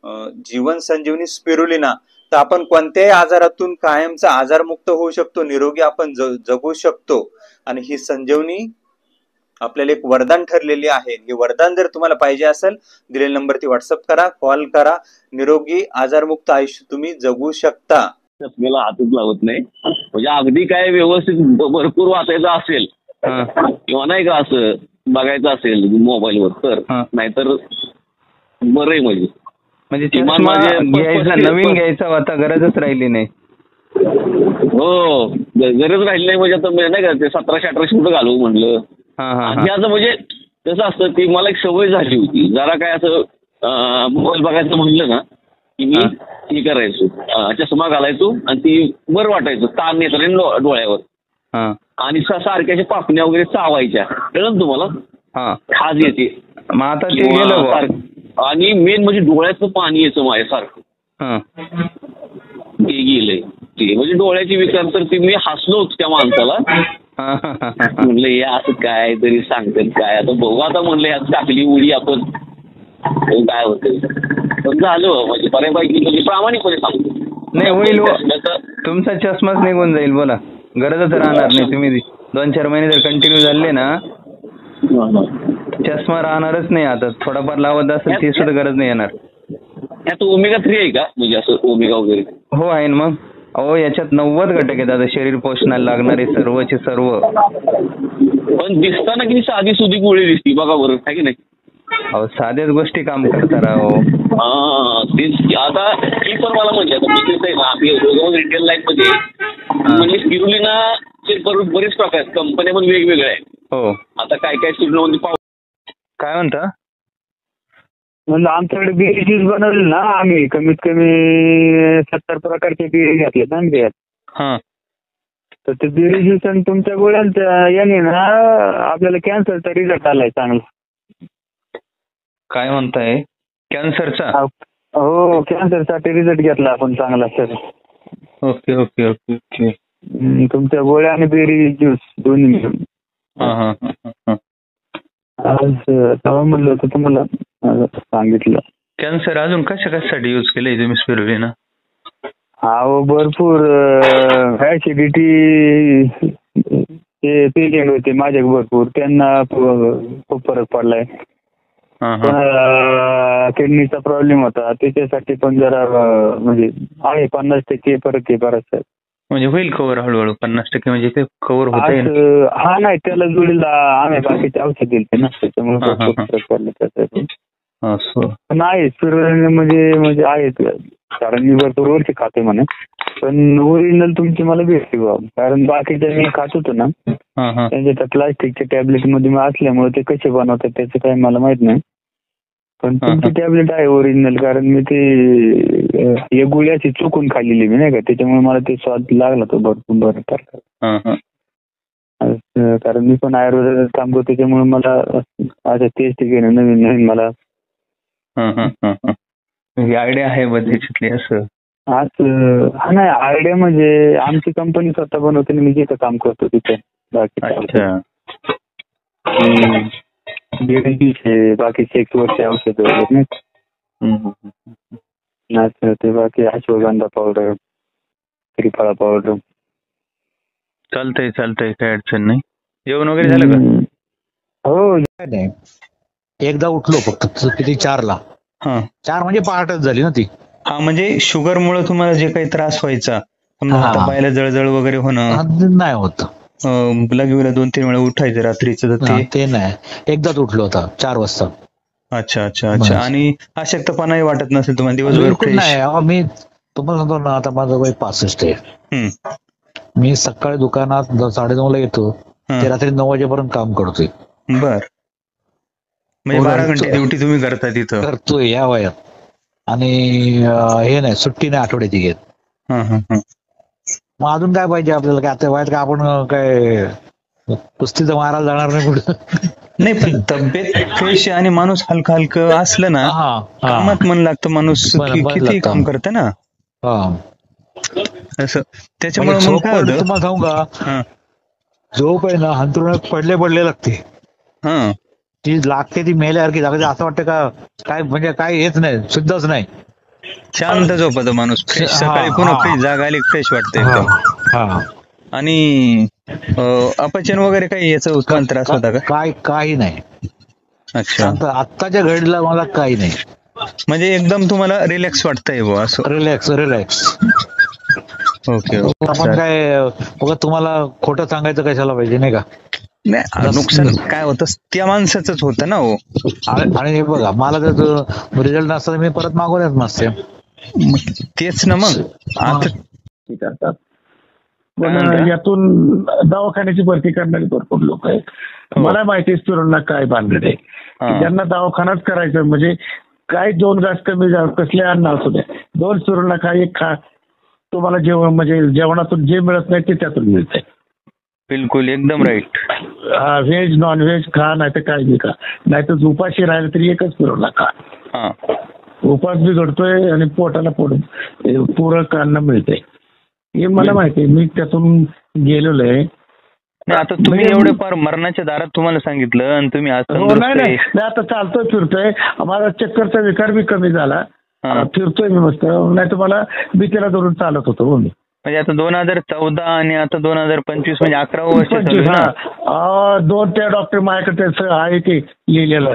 जीवन संजीवनी spirulina, तर आपण कोणत्याही आजारातून कायमचा आजारमुक्त होऊ शकतो, निरोगी आपण जगू शकतो. आणि ही संजीवनी आपल्याला एक वरदान ठरलेली आहे. हे वरदान जर तुम्हाला पाहिजे असेल, दिलेल्या नंबरवरती व्हॉट्सअप करा, कॉल करा. निरोगी आजारमुक्त आयुष्य तुम्ही जगू शकता. चष्म्याला हातच लावत नाही, म्हणजे अगदी काय व्यवस्थित भरपूर वाचायचं असेल किंवा नाही का असं बघायचं असेल मोबाईलवर तर, नाहीतर बरं आहे. म्हणजे घ्यायचा नवीन घ्यायचा आता गरजच राहिली नाही. हो, गरज राहिली नाही. म्हणजे आता नाही का ते 1700-1800 कुठं घालवू म्हणलं. आणि असं म्हणजे कसं असतं, ती मला एक सवय झाली होती. जरा काय असं मोबाईल बघायचं म्हणलं ना की मी हे करायचो, चष्मा घालायचो आणि ती बरं वाटायचं, ताण येत नाही डोळ्यावर. आणि सारख्या अशा पापण्या वगैरे चावायच्या, कळलं ना तुम्हाला, खाज येते. आणि मेन म्हणजे डोळ्याचं पाणी यायचं माझ्यासारखं, ते गेलंय ते. म्हणजे डोळ्याचे विचार तर ते मी हसलोच त्या माणसाला. म्हणलं हे असं काय तरी सांगतात काय, आता बघू आता म्हणलं यात टाकली उडी आपण, काय होतं. पण झालं म्हणजे बऱ्यापैकी, म्हणजे प्रामाणिकपणे सांगतो. नाही होईल, तुमचा चष्माच निघून जाईल. बोला, गरजच राहणार नाही. तुम्ही 2-4 महिने जर कंटिन्यू झाले ना, चष्मा राहणारच नाही. आता थोडाफार लावत असेल ती सुद्धा गरज नाही येणार. यात ओमेगा 3 आहे का, म्हणजे असं ओमेगा वगैरे? हो आहे ना. मग अहो याच्यात 90 घटक आहेत. आता शरीर पोषणाला लागणारे सर्वचे सर्व. पण दिसताना की साधी सुधी गोळी दिसती बघा बरं, आहे की नाही? अहो साध्याच गोष्टी काम करतात राव. तेच आता ही पण मला म्हणजे आता मी आहे ना, आपली रिटेल लाईफ मध्ये म्हणजे स्पिरुलिनाचे बरेच प्रकार आहेत, कंपन्या पण वेगवेगळ्या आहेत. हो, आता काय काय स्पिरुलिना पाहू. काय म्हणता? म्हणजे आमच्याकडे बेरी ज्यूस बनवले ना आम्ही, कमीत कमी 70 प्रकारचे बेरी घातले ना त्यात. तर ते बेरी ज्यूस आणि तुमच्या गोळ्यांच्या याने ना आपल्याला कॅन्सरचा रिझल्ट आलाय चांगला. काय म्हणताय? कॅन्सरचा? हो, कॅन्सरसाठी रिझल्ट घेतला आपण चांगला sir. Okay okay okay okay. तुमच्या गोळ्या आणि बेरी ज्यूस दोन्ही मिळून. आज तेव्हा म्हणलं होतं तुम्हाला, सांगितलं. कॅन्सर अजून कशासाठी यूज केलंय तुम्ही स्पिरुलिना? हो, भरपूर ऍसिडिटी ते पेशंट होते माझे भरपूर, त्यांना खूप फरक पडलाय. किडनीचा प्रॉब्लेम होता, त्याच्यासाठी पण जरा म्हणजे आहे 50% फरक आहे बराच. म्हणजे होईल कव्हर हळूहळू 50%, म्हणजे ते कव्हर होत हा. नाही, त्याला जोडीला आम्ही बाकीचे औषध दिले ना, त्याच्यामुळे फरक पडला त्याचा. नाही स्पिरुलिना म्हणजे आहेत, कारण मी भरपूर वर्ष खाते म्हणे. पण ओरिजिनल तुमची मला भेटते बाबा, कारण बाकीच्या मी खात होतो ना त्यांच्या प्लास्टिकच्या टॅबलेट मध्ये असल्यामुळे ते कसे बनवतात त्याचं काही मला माहित नाही. पण तुमची टॅबलेट आहे ओरिजिनल, कारण मी ते एक गोळी अशी चुकून खाल्लेली मी नाही का, त्याच्यामुळे मला ते स्वाद लागला तो भरपूर बरं प्रकार. कारण मी पण आयुर्वेदात काम करतो, त्याच्यामुळे मला आता टेस्ट घेणं नवीन नवीन मला आयडिया आहे त्याच्यातली असं. हा नाही, आयडिया म्हणजे आमची कंपनी स्वतः बनवते, मी जिथं काम करतो तिथे. बाकी बाकी 1 वर्ष औषध वगैरे नाही ते, बाकी अश्वगंधा पावडर, त्रिफळा पावडर. चालतंय काय अडचण नाही. जेवण वगैरे झालं का? हो, एकदा उठलो फक्त किती 4ला. 4 म्हणजे पहाटच झाली ना ती. म्हणजे शुगर मुळे तुम्हाला जे काही त्रास व्हायचा, समजा पायाला जळजळ वगैरे होणं नाही होत. लगेच 2-3 वेळा उठायचं रात्रीचं, ते नाही, एकदाच उठलो होता 4 वाजता. अच्छा अच्छा अच्छा. आणि अशक्तपणाही वाटत नसेल तुम्हाला दिवसभर? नाही, मी तुम्हाला सांगतो ना, आता माझं वय 65 आहे. मी सकाळी दुकानात 9:30ला येतो, ते रात्री 9 वाजेपर्यंत काम करतोय. बर, म्हणजे 12 घंटे ड्युटी तुम्ही करता तिथं? करतोय या वयात. आणि हे नाही, सुट्टी नाही आठवड्याची घेत. मग अजून काय पाहिजे आपल्याला? काय आता वयात काय आपण काय कुस्तीचं मारायला जाणार नाही कुठं? नाही, पण तब्येत फ्रेश आणि माणूस हलका हलकं असलं ना, कामात मन लागतं, माणूस किती काम करतं ना असं. त्याच्यामुळे तुम्हाला सांगू का, झोप आहे ना अंथरुणात पडले लागते. ती लागते, ती मेल्यासारखी लागते. असं वाटतं का काय म्हणजे काय हेच नाही, सुद्धच नाही. शांत झोपतो माणूस, फ्रेश, सकाळी पुन्हा फ्रेश, जाग आली फ्रेश वाटतं एकदम. आणि अपचन वगैरे काही याचा उत्पन्न त्रास होता का? काही नाही. अच्छा, आत्ताच्या घडीला मला काही नाही. म्हणजे एकदम तुम्हाला रिलॅक्स वाटतंय बुवा असं? रिलॅक्स. ओके. आपण काय तुम्हाला खोटं सांगायचं कशाला पाहिजे, नाही का? नाही, नुकसान काय होतं त्या माणसाच होतं ना हो. आणि हे बघा, मला जर रिझल्ट नसता मी परत मागवण्यात नसते. तेच ना मग. करतात पण यातून दवाखान्याची भरती करणारे भरपूर लोक आहेत. मला माहिती आहे स्पिरुलिना काय भानगड आहे. ज्यांना दवाखानाच करायचं म्हणजे काय 2 घास कमी कसले अन्न असू द्या, 2 स्पिरुलिना खा, 1 खा, तुम्हाला जेवण म्हणजे जेवणातून जे मिळत नाही ते त्यातून मिळतंय. बिलकुल, एकदम राईट. व्हेज नॉन व्हेज खा, नाही तर काय बी खा, नाही तर उपाशी राहिलं तरी एकच स्पिरुलिना खा. उपास बी घडतोय आणि पोटाला पूरक अन्न मिळतंय. हे मला माहिती आहे, मी त्यातून गेलेलो आहे. आता तुम्ही एवढे फार मरणाच्या दारात तुम्हाला सांगितलं आणि तुम्ही नाही आता चालतोय फिरतोय, माझा चक्करचा विकार बी कमी झाला, फिरतोय मी मस्त, नाही तर मला भीतीला धरून चालत होतो मी. म्हणजे आता 2014 आणि आता 2025 म्हणजे 11 वर्ष. 2 त्या डॉक्टर माझ्याकडे आहे ते लिहिलेलं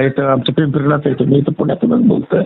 इथं आमच्या पिंपरीलाच येतो, मी इथं पुण्यातूनच बोलतोय.